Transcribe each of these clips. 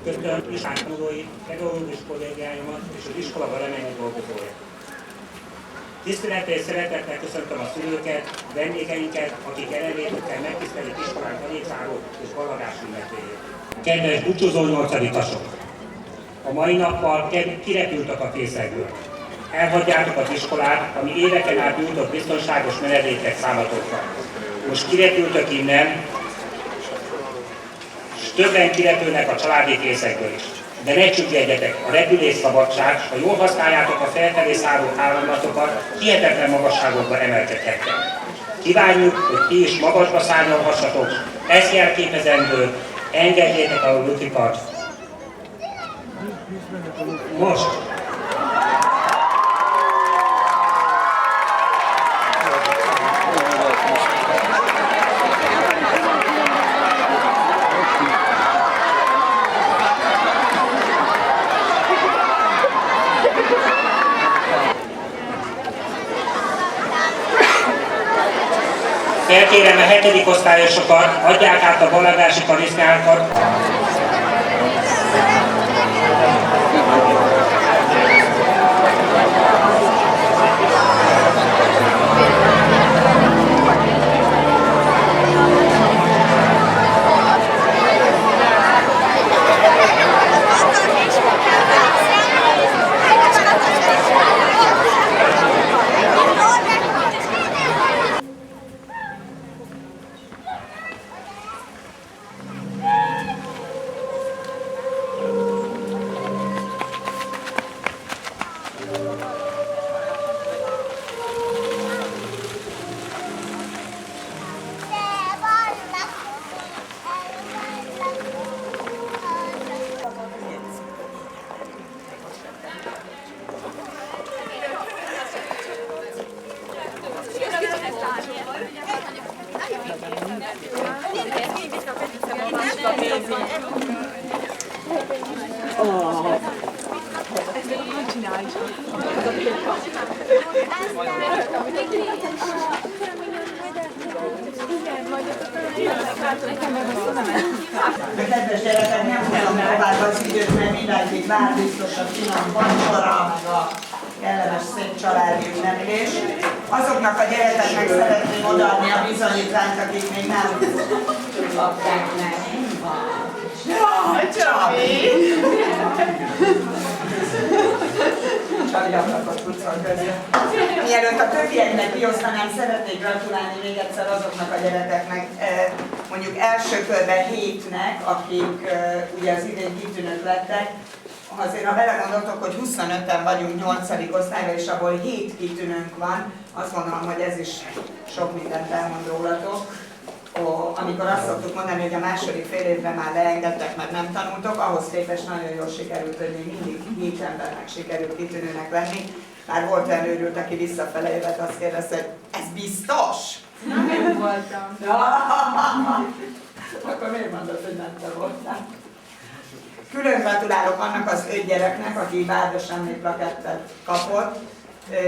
Köszönöm iskolák tanulóit, pedagógus kollégáimat és az iskola valamennyi dolgozóját. Tisztelettel és szeretettel köszöntöm a szülőket, vendégeinket, akik jelenlétükkel megtisztelik iskolánk tanítványok és valladás ünnepéjét. Kedves búcsúzó 8-asok! A mai nappal kirepültek a fészekből. Elhagyjátok az iskolát, ami éveken át nyújtott biztonságos menedéket számotokra. Most kirepültök innen, és többen kirepülnek a családi fészekből is. De ne csüggedjetek, a repülés szabadság, ha jól használjátok a felfelé szálló államatokat, hihetetlen magasságokba emelkedhettek. Kívánjuk, hogy ti is magasba szárnyalhassatok, ez jelképezendő, engedjétek a lutikat. Most! Felkérem a 7. osztályosokat, adják át a valladási karizmákat. Kedves gyerekek, nem húzom tovább az időt, mert mindenki vár biztos a finom vacsora, meg a kellemes szép családi ünneplés. Azoknak a gyerekeknek szeretném odaadni a bizonyítványt, akik még nem kapták meg. Jaj, Csabi! Csabi ablakot kuccol közül. Mielőtt a többieknek kiosztanám, szeretnék gratulálni még egyszer azoknak a gyerekeknek, mondjuk első körben 7-nek, akik ugye az idén kitűnők lettek. Azért ha belegondoltok, hogy 25-en vagyunk 8. osztályra, és abból 7 kitűnőnk van, azt gondolom, hogy ez is sok mindent elmond rólatok. Amikor azt szoktuk mondani, hogy a második fél évben már leengedtek, mert nem tanultok, ahhoz képest nagyon jól sikerült, hogy még mindig 7 embernek sikerült kitűnőnek lenni. Már volt olyan őrült, aki visszafele évet, azt kérdezte, hogy ez biztos? Nem voltam. Akkor miért mondod, hogy nem te voltál? Külön gratulálok annak az 5 gyereknek, aki Várdos emlékplakettet kapott.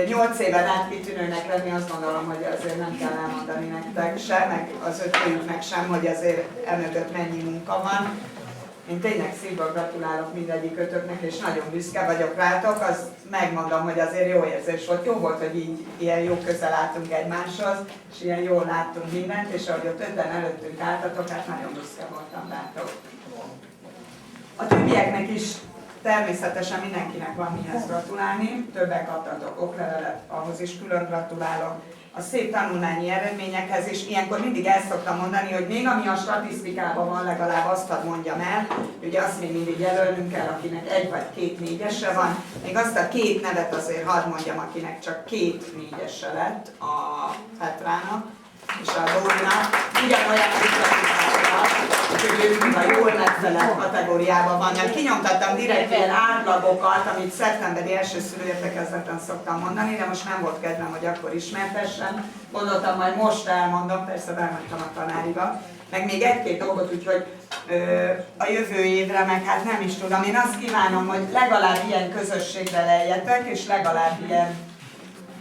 8 éven át kitűnőnek lenni, azt gondolom, hogy azért nem kell elmondani nektek sem, meg az ötőjüknek sem, hogy azért emögött mennyi munka van. Én tényleg szívből gratulálok mindegyikötöknek, és nagyon büszke vagyok rátok. Azt megmondom, hogy azért jó érzés volt. Jó volt, hogy így ilyen jó közel álltunk egymáshoz, és ilyen jól láttunk mindent, és ahogy ott 5-en előttünk álltatok, hát nagyon büszke voltam rátok. A többieknek is természetesen mindenkinek van mihez gratulálni. Többek kaptatok oklevelet, ahhoz is külön gratulálok. A szép tanulmányi eredményekhez, és ilyenkor mindig el szoktam mondani, hogy még ami a statisztikában van, legalább azt hadd mondjam el, ugye azt még mindig jelölnünk kell, akinek 1 vagy 2 négyese van, még azt a 2 nevet azért hadd mondjam, akinek csak 2 négyese lett, a Petrának és a Dórinak, ugyanolyan hogy ők a jól megfelelt kategóriában vannak. Kinyomtattam direkt ilyen átlagokat, amit szeptemberi első szülőértekezleten szoktam mondani, de most nem volt kedvem, hogy akkor ismertessem. Gondoltam, majd most elmondom, persze bementem a tanáriba. Meg még 1-2 dolgot, úgyhogy a jövő évre, meg hát nem is tudom. Én azt kívánom, hogy legalább ilyen közösségbe lejjetek, és legalább ilyen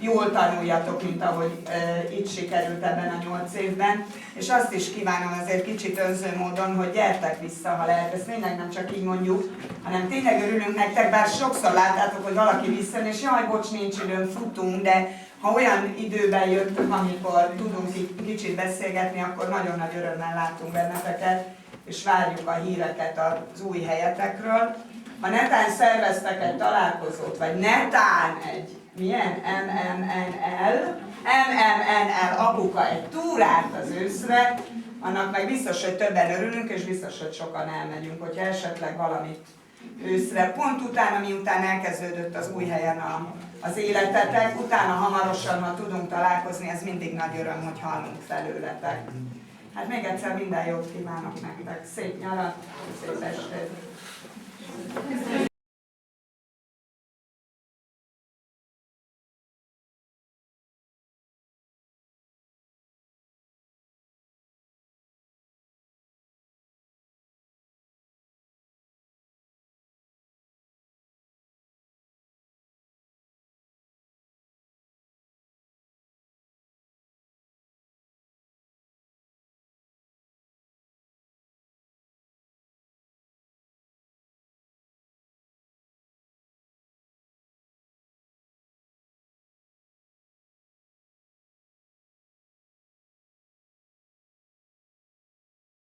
jól tanuljatok, mint ahogy itt sikerült ebben a 8 évben. És azt is kívánom azért kicsit önző módon, hogy gyertek vissza, ha lehet. Ezt tényleg nem csak így mondjuk, hanem tényleg örülünk nektek, bár sokszor láttátok, hogy valaki visszajön, és jaj, bocs, nincs időm, futunk, de ha olyan időben jöttök, amikor tudunk kicsit beszélgetni, akkor nagyon nagy örömmel látunk benneteket, és várjuk a híreket az új helyetekről. Ha netán szerveztek egy találkozót, vagy netán egy milyen MMNL apuka egy túrát az őszre, annak meg biztos, hogy többen örülünk, és biztos, hogy sokan elmegyünk, hogyha esetleg valamit őszre. Pont utána, miután elkezdődött az új helyen az életetek, utána hamarosan, ha tudunk találkozni, ez mindig nagy öröm, hogy hallunk felőletek. Hát még egyszer minden jót kívánok nektek, szép nyarat, szép estét!